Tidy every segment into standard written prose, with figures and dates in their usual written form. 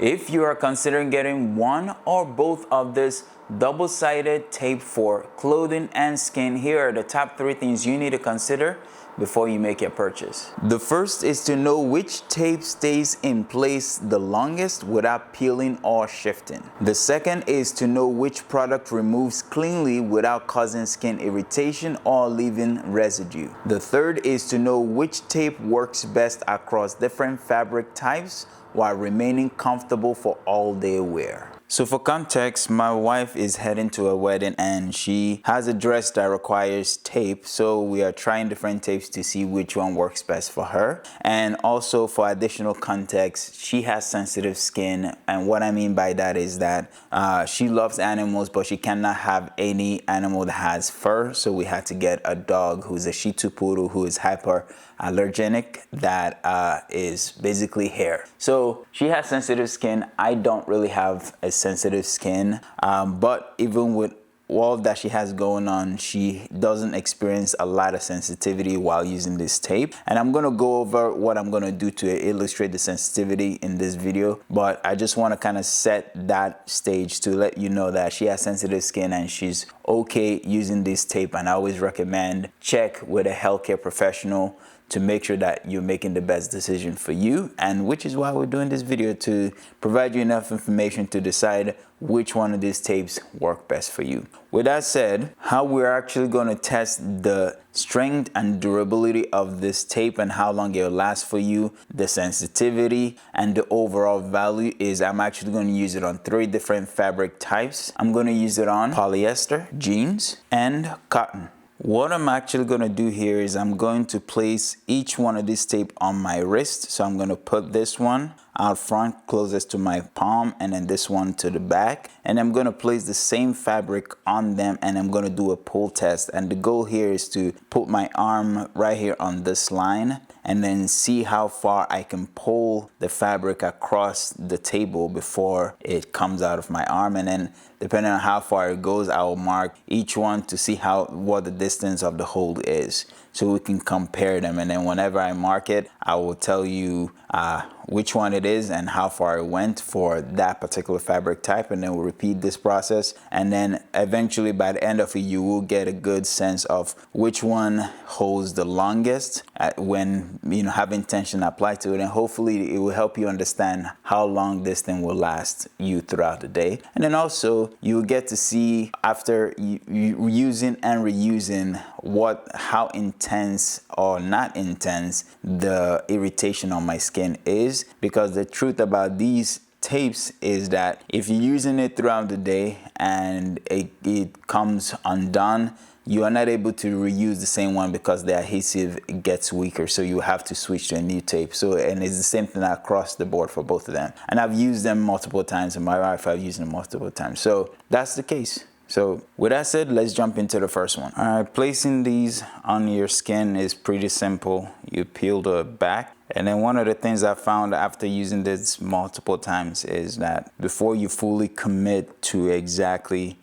If you are considering getting one or both of this double-sided tape for clothing and skin, here are the top 3 things you need to consider before you make your purchase. The first is to know which tape stays in place the longest without peeling or shifting. The second is to know which product removes cleanly without causing skin irritation or leaving residue. The third is to know which tape works best across different fabric types while remaining comfortable for all-day wear. So for context, my wife is heading to a wedding and she has a dress that requires tape, so we are trying different tapes to see which one works best for her. And also for additional context, she has sensitive skin, and what I mean by that is that she loves animals, but she cannot have any animal that has fur, so we had to get a dog who's a Shih Tzu poodle who is hyperallergenic, that is basically hair. So she has sensitive skin. I don't really have a sensitive skin, but even with all that she has going on, she doesn't experience a lot of sensitivity while using this tape. And I'm gonna go over what I'm gonna do to illustrate the sensitivity in this video, but I just want to kind of set that stage to let you know that she has sensitive skin and she's okay using this tape. And I always recommend check with a healthcare professional to make sure that you're making the best decision for you, and which is why we're doing this video, to provide you enough information to decide which one of these tapes work best for you. With that said, how we're actually going to test the strength and durability of this tape and how long it'll last for you, the sensitivity, and the overall value is I'm actually going to use it on 3 different fabric types. I'm going to use it on polyester, jeans, and cotton. What I'm actually going to do here is I'm going to place each one of these tape on my wrist. So I'm going to put this one out front closest to my palm, and then this one to the back, and I'm going to place the same fabric on them, and I'm going to do a pull test. And the goal here is to put my arm right here on this line and then see how far I can pull the fabric across the table before it comes out of my arm. And then depending on how far it goes, I will mark each one to see what the distance of the hold is, so we can compare them. And then whenever I mark it, I will tell you which one it is and how far it went for that particular fabric type, and then we'll repeat this process. And then eventually by the end of it, you will get a good sense of which one holds the longest when having tension applied to it, and hopefully it will help you understand how long this thing will last you throughout the day. And then also you will get to see, after using and reusing, how intense or not intense the irritation on my skin is, because the truth about these tapes is that if you're using it throughout the day and it comes undone, you are not able to reuse the same one because the adhesive gets weaker, so you have to switch to a new tape. So, and it's the same thing across the board for both of them. And I've used them multiple times, and my wife, I've used them multiple times. So that's the case. So with that said, let's jump into the first one. All right, placing these on your skin is pretty simple. You peel the back. And then one of the things I found after using this multiple times is that before you fully commit to exactly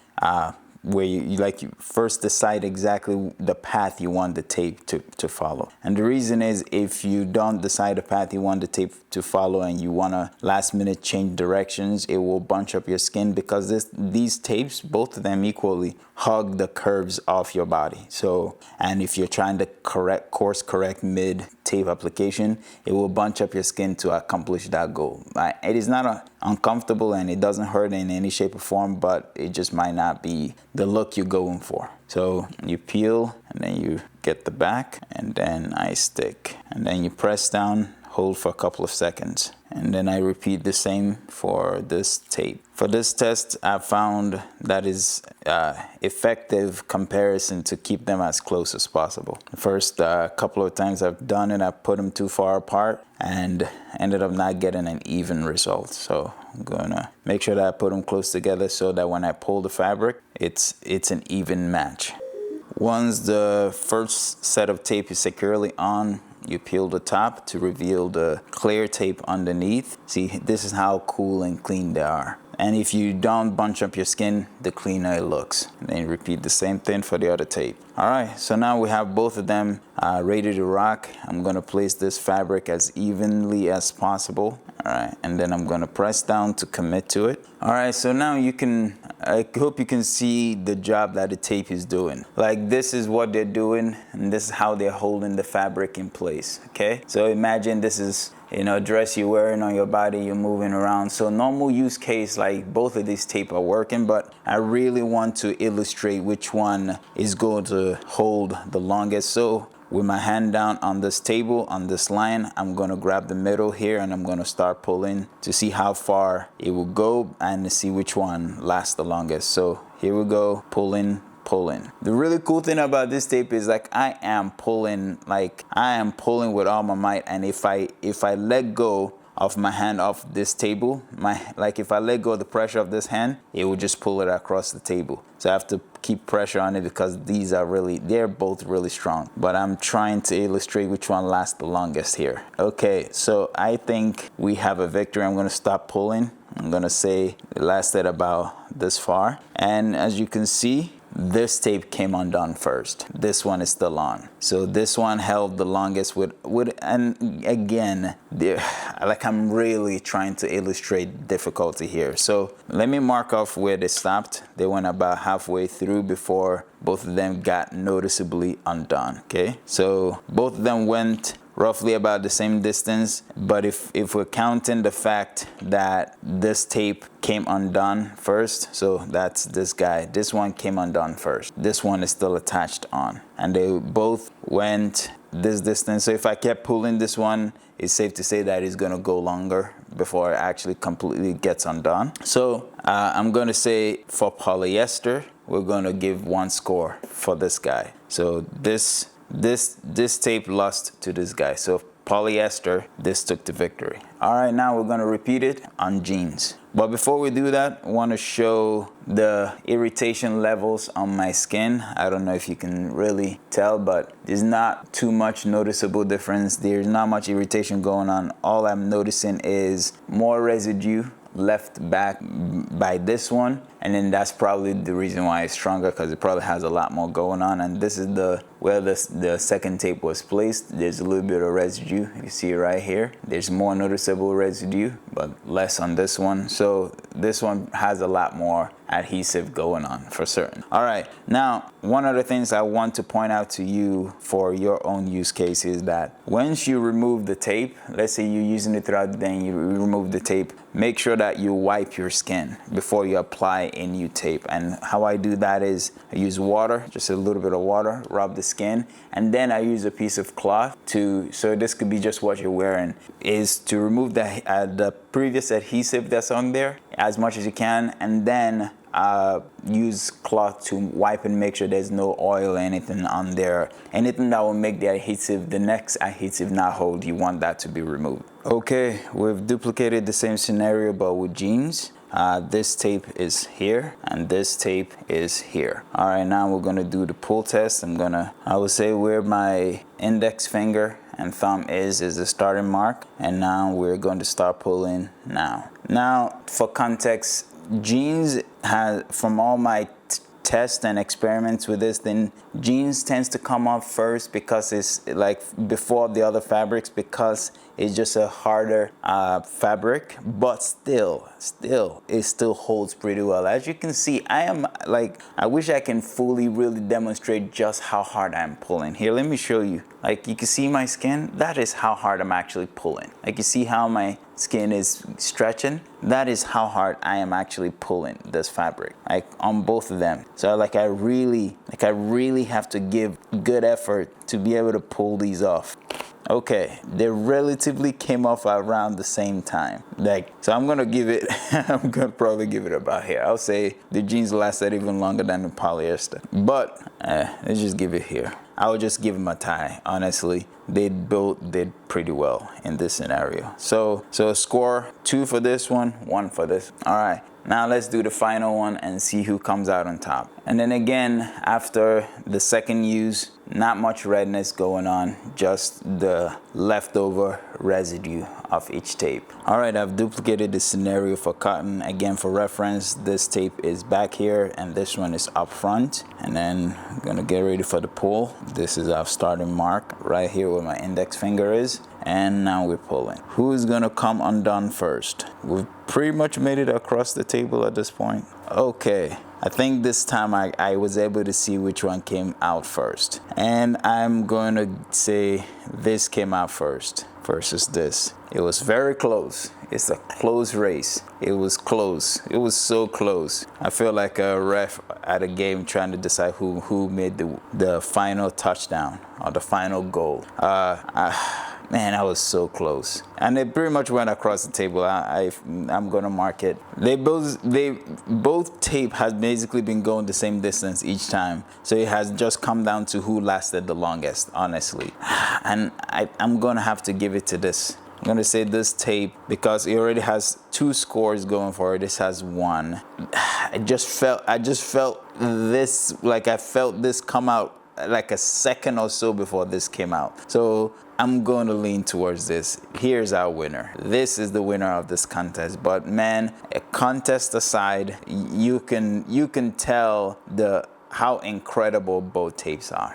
where you first decide exactly the path you want the tape to follow. And the reason is, if you don't decide the path you want the tape to follow and you want to last minute change directions, it will bunch up your skin, because these tapes, both of them equally, hug the curves of your body. So, and if you're trying to course correct mid tape application, it will bunch up your skin to accomplish that goal. It is not uncomfortable and it doesn't hurt in any shape or form, but it just might not be the look you're going for. So you peel, and then you get the back, and then I stick, and then you press down, hold for a couple of seconds, and then I repeat the same for this tape. For this test, I found that is effective comparison to keep them as close as possible. The first couple of times I've done it, I put them too far apart and ended up not getting an even result. So I'm gonna make sure that I put them close together so that when I pull the fabric, it's an even match. Once the first set of tape is securely on, you peel the top to reveal the clear tape underneath. See, this is how cool and clean they are. And if you don't bunch up your skin, the cleaner it looks. And then you repeat the same thing for the other tape. All right, so now we have both of them ready to rock. I'm gonna place this fabric as evenly as possible. All right, and then I'm gonna press down to commit to it. All right, so now I hope you can see the job that the tape is doing. Like, this is what they're doing, and this is how they're holding the fabric in place, okay? So imagine this is, you know, dress you're wearing on your body, you're moving around. So normal use case, like both of these tape are working, but I really want to illustrate which one is going to hold the longest. So with my hand down on this table, on this line, I'm gonna grab the middle here and I'm gonna start pulling to see how far it will go and to see which one lasts the longest. So here we go, pulling. The really cool thing about this tape is like I am pulling with all my might, and if I let go of my hand off this table, if I let go of the pressure of this hand, it will just pull it across the table. So I have to keep pressure on it because they're both really strong. But I'm trying to illustrate which one lasts the longest here. Okay, so I think we have a victory. I'm gonna stop pulling. I'm gonna say it lasted about this far. And as you can see, this tape came undone first. This one is still on. So this one held the longest and again, I'm really trying to illustrate difficulty here. So let me mark off where they stopped. They went about halfway through before both of them got noticeably undone, okay? So both of them went roughly about the same distance, but if we're counting the fact that this tape came undone first, so that's this guy, this one came undone first, this one is still attached on, and they both went this distance. So if I kept pulling this one, it's safe to say that it's gonna go longer before it actually completely gets undone. So I'm gonna say for polyester, we're gonna give 1 score for this guy. So this tape lost to this guy. So polyester, this took the victory. All right, now we're gonna repeat it on jeans. But before we do that, I wanna show the irritation levels on my skin. I don't know if you can really tell, but there's not too much noticeable difference. There's not much irritation going on. All I'm noticing is more residue left back by this one, and then that's probably the reason why it's stronger, because it probably has a lot more going on. And this is where the second tape was placed. There's a little bit of residue. You see it right here. There's more noticeable residue, but less on this one. So this one has a lot more adhesive going on for certain. All right, now one of the things I want to point out to you for your own use case is that once you remove the tape, let's say you're using it throughout the day and you remove the tape, make sure that you wipe your skin before you apply a new tape. And how I do that is I use water, just a little bit of water, rub the skin, and then I use a piece of cloth so this could be just what you're wearing, is to remove the previous adhesive that's on there as much as you can, and then use cloth to wipe and make sure there's no oil or anything on there. Anything that will make the next adhesive not hold, you want that to be removed. Okay, we've duplicated the same scenario but with jeans. This tape is here and this tape is here. All right, now we're gonna do the pull test. I would say where my index finger and thumb is the starting mark, and now we're going to start pulling now. Now, for context, jeans from all my tests and experiments with this, then jeans tends to come up first because it's like before the other fabrics, because it's just a harder fabric, but still it still holds pretty well. As you can see, I wish I can fully really demonstrate just how hard I'm pulling. Here, let me show you. Like, you can see my skin, that is how hard I'm actually pulling. Like, you see how my skin is stretching? That is how hard I am actually pulling this fabric, like on both of them. So I really have to give good effort to be able to pull these off. Okay, they relatively came off around the same time. So I'm gonna probably give it about here. I'll say the jeans lasted even longer than the polyester. But let's just give it here. I would just give them a tie. Honestly, they both did pretty well in this scenario. So score 2 for this one, 1 for this. All right. Now let's do the final one and see who comes out on top. And then again, after the second use, not much redness going on, just the leftover residue of each tape. All right, I've duplicated the scenario for cotton. Again, for reference, this tape is back here and this one is up front. And then I'm gonna get ready for the pull. This is our starting mark right here where my index finger is. And now we're pulling. Who's gonna come undone first? We've pretty much made it across the table at this point. Okay, I think this time I was able to see which one came out first. And I'm going to say this came out first versus this. It was very close. It's a close race. It was close. It was so close. I feel like a ref at a game trying to decide who made the final touchdown or the final goal. Man, that was so close. And it pretty much went across the table. I'm gonna mark it. They both tape has basically been going the same distance each time. So it has just come down to who lasted the longest, honestly. And I'm gonna have to give it to this. I'm gonna say this tape because it already has 2 scores going for it. This has 1. I just felt this, like I felt this come out like a second or so before this came out. So I'm going to lean towards this. Here's our winner. This is the winner of this contest. But man, a contest aside, you can tell how incredible both tapes are.